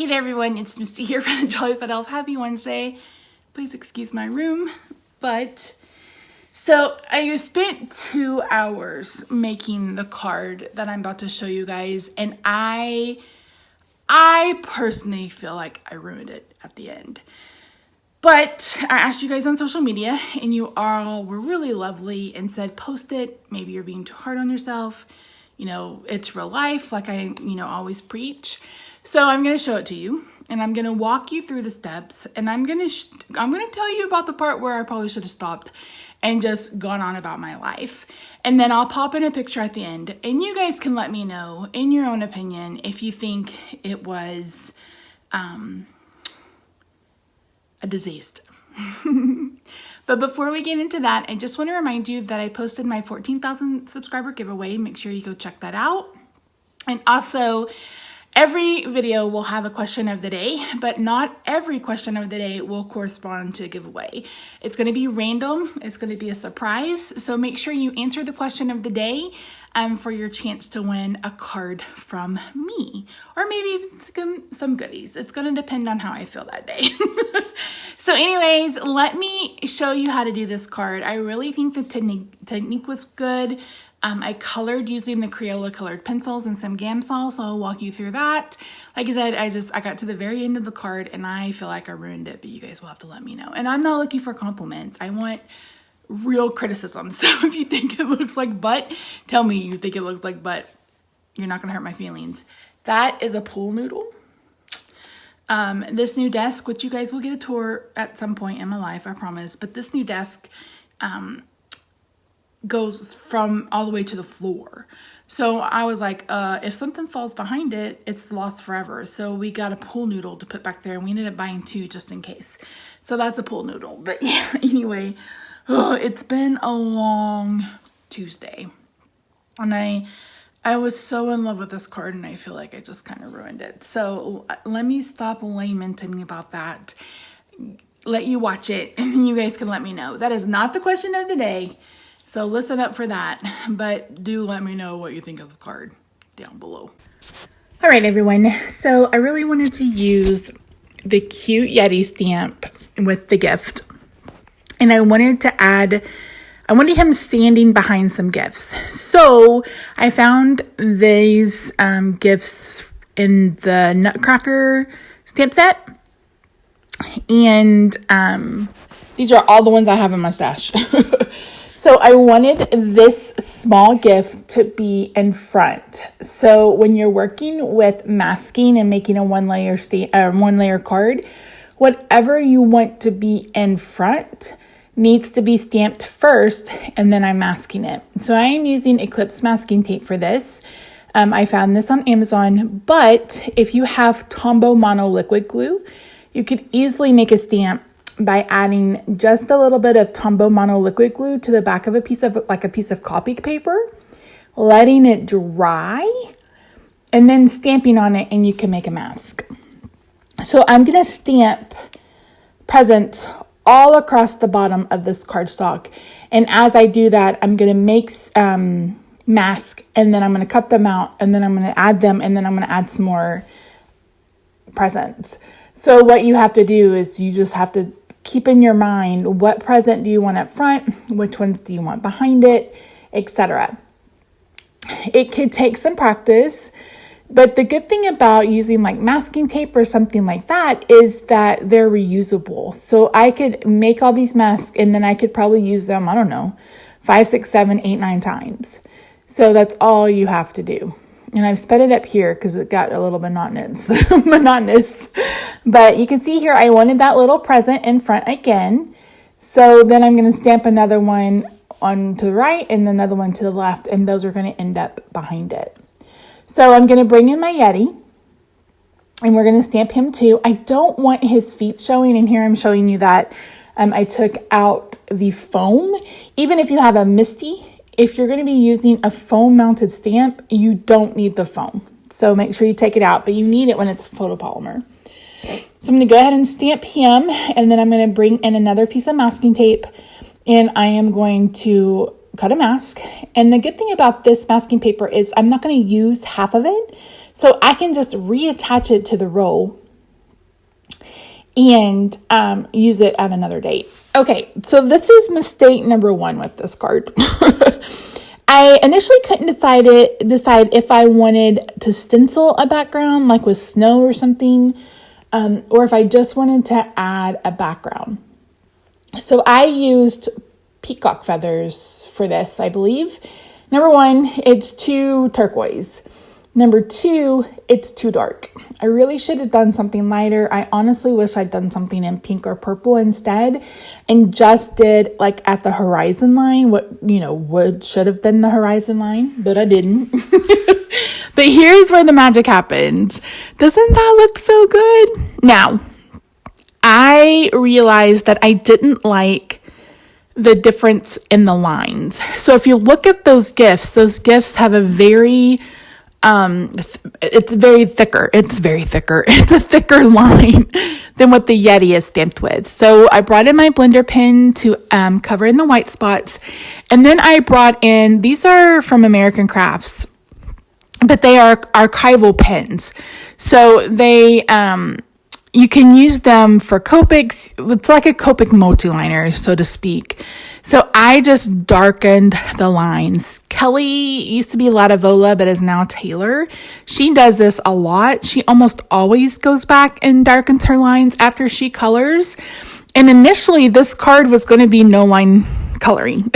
Hey there everyone, it's Misty here from TheJollyFatElf. Happy Wednesday. Please excuse my room. So I spent 2 hours making the card that I'm about to show you guys, and I personally feel like I ruined it at the end. But I asked you guys on social media, and you all were really lovely and said, post it. Maybe you're being too hard on yourself. You know, it's real life, like I, always preach. So I'm going to show it to you, and I'm going to walk you through the steps, and I'm going to tell you about the part where I probably should have stopped and just gone on about my life. And then I'll pop in a picture at the end, and you guys can let me know in your own opinion if you think it was a disaster. But before we get into that, I just want to remind you that I posted my 14,000 subscriber giveaway. Make sure you go check that out. And also, every video will have a question of the day, but not every question of the day will correspond to a giveaway. It's going to be random. It's going to be a surprise. So make sure you answer the question of the day for your chance to win a card from me, or maybe some goodies. It's going to depend on how I feel that day. So anyways, let me show you how to do this card. I really think the technique was good. I colored using the Crayola colored pencils and some Gamsol, so I'll walk you through that. Like I said, I got to the very end of the card and I feel like I ruined it, but you guys will have to let me know. And I'm not looking for compliments. I want real criticism. So if you think it looks like butt, tell me you think it looks like butt. You're not gonna hurt my feelings. That is a pool noodle. This new desk, which you guys will get a tour at some point in my life, I promise. But this new desk, goes from all the way to the floor. So I was like, if something falls behind it, it's lost forever. So we got a pool noodle to put back there, and we ended up buying 2 just in case. So that's a pool noodle. But yeah, anyway, it's been a long Tuesday. And I was so in love with this card, and I feel like I just kind of ruined it. So let me stop lamenting about that. Let you watch it, and you guys can let me know. That is not the question of the day. So listen up for that, but do let me know what you think of the card down below. All right, everyone. So I really wanted to use the cute Yeti stamp with the gift. And I wanted him standing behind some gifts. So I found these gifts in the Nutcracker stamp set. And these are all the ones I have in my stash. So I wanted this small gift to be in front. So when you're working with masking and making a one layer card, whatever you want to be in front needs to be stamped first, and then I'm masking it. So I am using Eclipse masking tape for this. I found this on Amazon, but if you have Tombow Mono liquid glue, you could easily make a stamp by adding just a little bit of Tombow Mono liquid glue to the back of a piece of copy paper, letting it dry, and then stamping on it, and you can make a mask. So I'm going to stamp presents all across the bottom of this cardstock. And as I do that, I'm going to make mask, and then I'm going to cut them out, and then I'm going to add them, and then I'm going to add some more presents. So what you have to do is you just have to keep in your mind, what present do you want up front, which ones do you want behind it, etc. It could take some practice, but the good thing about using like masking tape or something like that is that they're reusable. So I could make all these masks, and then I could probably use them, 5, 6, 7, 8, 9 times. So that's all you have to do. And I've sped it up here because it got a little monotonous. But you can see here, I wanted that little present in front again. So then I'm going to stamp another one on to the right and another one to the left. And those are going to end up behind it. So I'm going to bring in my Yeti. And we're going to stamp him too. I don't want his feet showing. And here I'm showing you that I took out the foam. Even if you have a Misty, if you're going to be using a foam mounted stamp, you don't need the foam. So make sure you take it out, but you need it when it's photopolymer. So I'm going to go ahead and stamp him, and then I'm going to bring in another piece of masking tape, and I am going to cut a mask. And the good thing about this masking paper is I'm not going to use half of it, so I can just reattach it to the roll and use it at another date. Okay, so this is mistake number 1 with this card. I initially couldn't decide if I wanted to stencil a background, like with snow or something, or if I just wanted to add a background. So I used peacock feathers for this, I believe. Number 1, it's too turquoise. Number 2, it's too dark. I really should have done something lighter. I honestly wish I'd done something in pink or purple instead and just did like at the horizon line, what should have been the horizon line, but I didn't. But here's where the magic happens. Doesn't that look so good? Now, I realized that I didn't like the difference in the lines. So if you look at those gifts have a very it's very thicker. It's a thicker line than what the Yeti is stamped with. So I brought in my blender pen to cover in the white spots. And then I brought in, these are from American Crafts, but they are archival pens. So they, you can use them for Copics. It's like a Copic multi-liner, so to speak. So I just darkened the lines. Kelly used to be Latavola, but is now Taylor. She does this a lot. She almost always goes back and darkens her lines after she colors. And initially, this card was going to be no line coloring.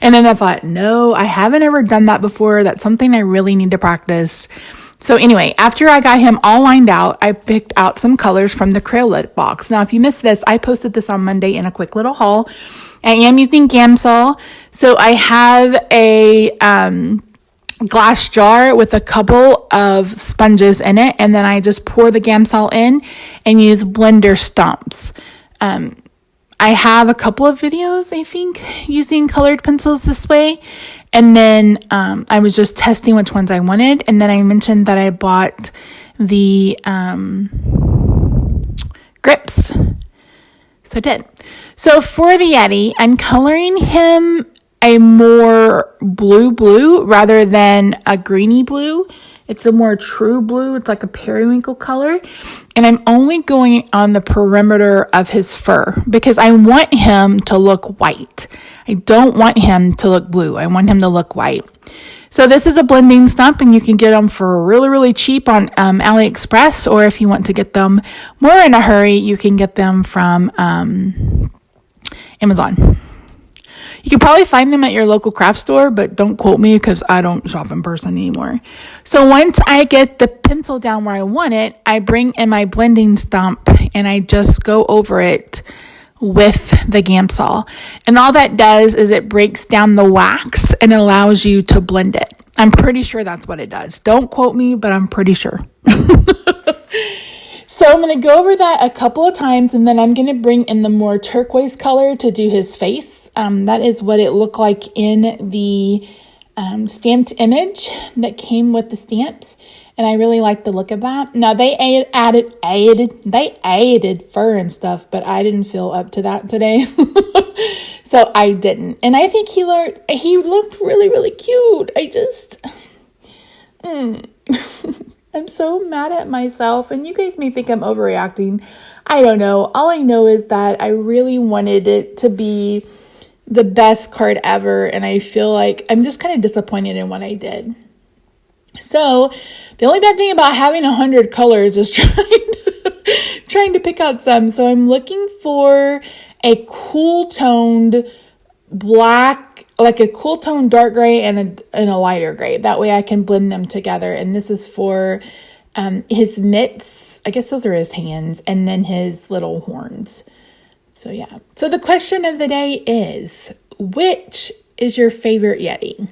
And then I thought, no, I haven't ever done that before. That's something I really need to practice. So anyway, after I got him all lined out, I picked out some colors from the Crayola box. Now, if you missed this, I posted this on Monday in a quick little haul. I am using Gamsol. So I have a glass jar with a couple of sponges in it. And then I just pour the Gamsol in and use blender stumps. I have a couple of videos, I think, using colored pencils this way. And then I was just testing which ones I wanted. And then I mentioned that I bought the grips. So I did. So for the Yeti, I'm coloring him a more blue rather than a greeny blue. It's a more true blue. It's like a periwinkle color. And I'm only going on the perimeter of his fur because I want him to look white. I don't want him to look blue. I want him to look white. So this is a blending stump, and you can get them for really, really cheap on AliExpress, or if you want to get them more in a hurry, you can get them from Amazon. You can probably find them at your local craft store, but don't quote me because I don't shop in person anymore. So once I get the pencil down where I want it, I bring in my blending stump and I just go over it with the Gamsol. And all that does is it breaks down the wax and allows you to blend it. I'm pretty sure that's what it does. Don't quote me, but I'm pretty sure. So I'm going to go over that a couple of times, and then I'm going to bring in the more turquoise color to do his face. That is what it looked like in the stamped image that came with the stamps, and I really like the look of that. Now, they added fur and stuff, but I didn't feel up to that today, so I didn't. And I think he looked really, really cute. I'm so mad at myself, and you guys may think I'm overreacting. I don't know. All I know is that I really wanted it to be the best card ever, and I feel like I'm just kind of disappointed in what I did. So the only bad thing about having 100 colors is trying to pick out some. So I'm looking for a cool toned black, like a cool tone dark gray and a lighter gray. That way I can blend them together. And this is for his mitts. I guess those are his hands, and then his little horns. So yeah. So the question of the day is, which is your favorite Yeti?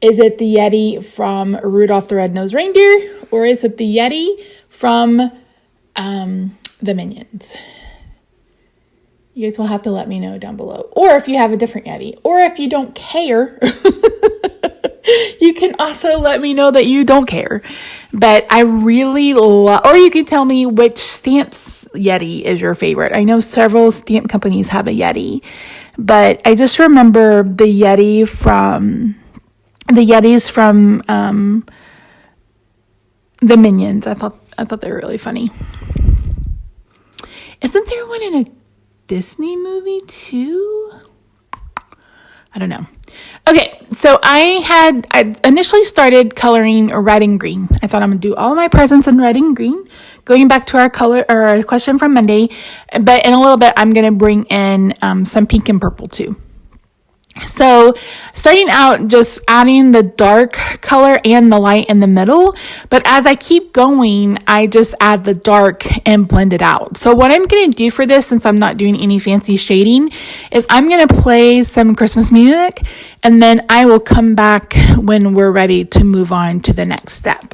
Is it the Yeti from Rudolph the Red-Nosed Reindeer, or is it the Yeti from the Minions? You guys will have to let me know down below. Or if you have a different Yeti. Or if you don't care, you can also let me know that you don't care. But I really love, or you can tell me which stamps Yeti is your favorite. I know several stamp companies have a Yeti. But I just remember the Yetis from the Minions. I thought they were really funny. Isn't there one in a Disney movie too? I don't know. Okay, so I initially started coloring red and green. I thought I'm going to do all my presents in red and green. Going back to our question from Monday, but in a little bit, I'm going to bring in some pink and purple too. So starting out, just adding the dark color and the light in the middle. But as I keep going, I just add the dark and blend it out. So what I'm going to do for this, since I'm not doing any fancy shading, is I'm going to play some Christmas music, and then I will come back when we're ready to move on to the next step.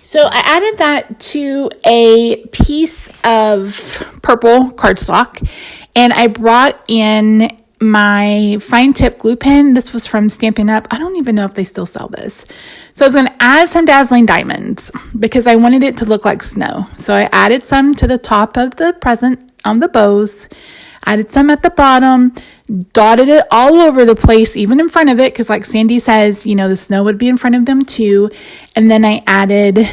So I added that to a piece of purple cardstock, and I brought in my fine tip glue pen. This was from Stampin' Up. I don't even know if they still sell this. So I was going to add some dazzling diamonds because I wanted it to look like snow. So I added some to the top of the present on the bows, added some at the bottom, dotted it all over the place, even in front of it, because like Sandy says, you know, the snow would be in front of them too. And then I added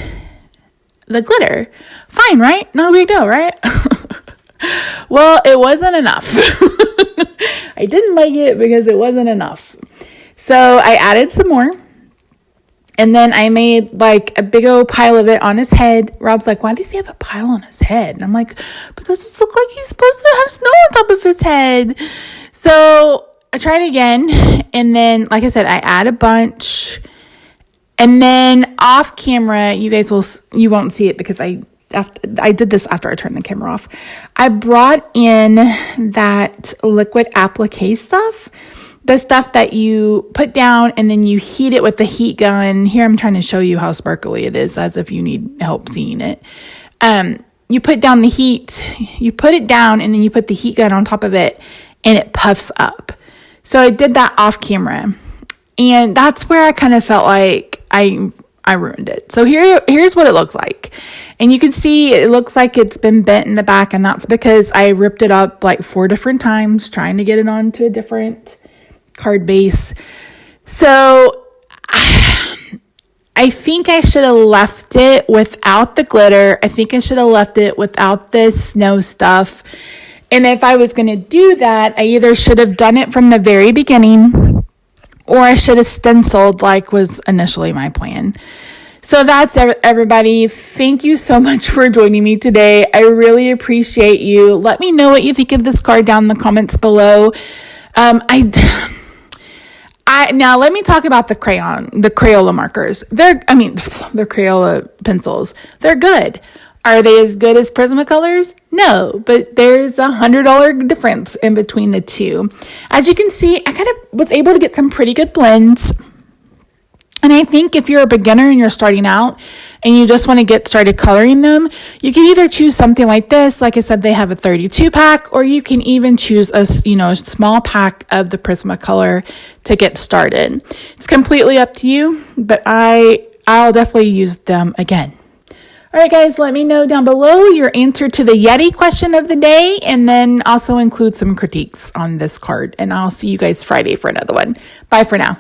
the glitter. Fine, right? No big deal, right? Well, it wasn't enough. I didn't like it because it wasn't enough. So I added some more. And then I made like a big old pile of it on his head. Rob's like, why does he have a pile on his head? And I'm like, because it looks like he's supposed to have snow on top of his head. So I tried again. And then, like I said, I add a bunch. And then off camera, you won't see it because I did this after I turned the camera off. I brought in that liquid applique stuff. The stuff that you put down and then you heat it with the heat gun. Here I'm trying to show you how sparkly it is as if you need help seeing it. You put down the heat, you put it down and then you put the heat gun on top of it and it puffs up. So I did that off camera. And that's where I kind of felt like I ruined it. So here's what it looks like. And you can see it looks like it's been bent in the back, and that's because I ripped it up like 4 different times trying to get it onto a different card base. So I think I should have left it without the glitter. I think I should have left it without this snow stuff. And if I was going to do that, I either should have done it from the very beginning, or I should have stenciled like was initially my plan. So that's everybody. Thank you so much for joining me today. I really appreciate you. Let me know what you think of this card down in the comments below. Now let me talk about the Crayola markers. They're Crayola pencils. They're good. Are they as good as Prismacolors? No, but there's $100 difference in between the two. As you can see, I kind of was able to get some pretty good blends. And I think if you're a beginner and you're starting out and you just want to get started coloring them, you can either choose something like this. Like I said, they have a 32 pack, or you can even choose a small pack of the Prismacolor to get started. It's completely up to you, but I'll definitely use them again. All right, guys, let me know down below your answer to the Yeti question of the day, and then also include some critiques on this card. And I'll see you guys Friday for another one. Bye for now.